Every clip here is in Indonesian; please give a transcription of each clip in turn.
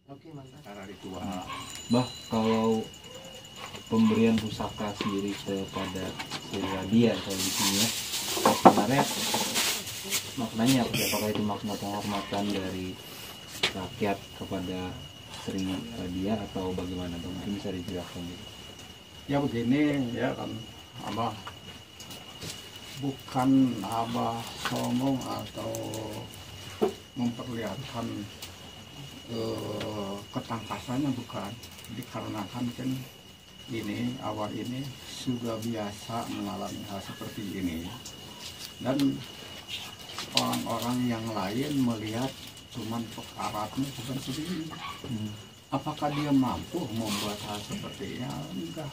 Oke, mantap. Secara ritual. Bah, kalau pemberian pusaka sendiri kepada Sri Radia kalau di sini ya, sebenarnya maknanya apa sih? Apakah itu makna penghormatan dari rakyat kepada Sri Radia atau bagaimana? Mungkin bisa dijelaskan gitu. Ya begini ya kan, Abah bukan Abah sombong atau memperlihatkan ketangkasannya, bukan. Dikarenakan kan ini Abah ini sudah biasa mengalami hal seperti ini, dan orang-orang yang lain melihat cuman pekaratnya bukan seperti ini. Apakah dia mampu membuat hal sepertinya? Enggak.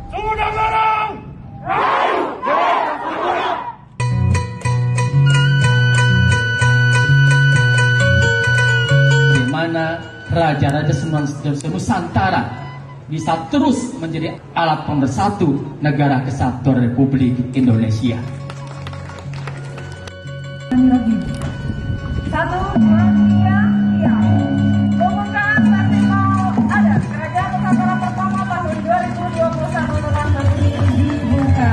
Sudah larang! Bagaimana raja-raja Nusantara bisa terus menjadi alat pemersatu negara kesatuan Republik Indonesia. Satu, dua, tiga, iya. Pembukaan festival adat Kerajaan Nusantara pertama tahun 2021 telah resmi dibuka.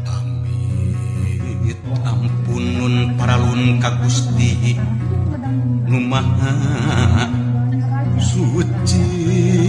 Amit ampunun paralun ka Gusti nu Maha Suci.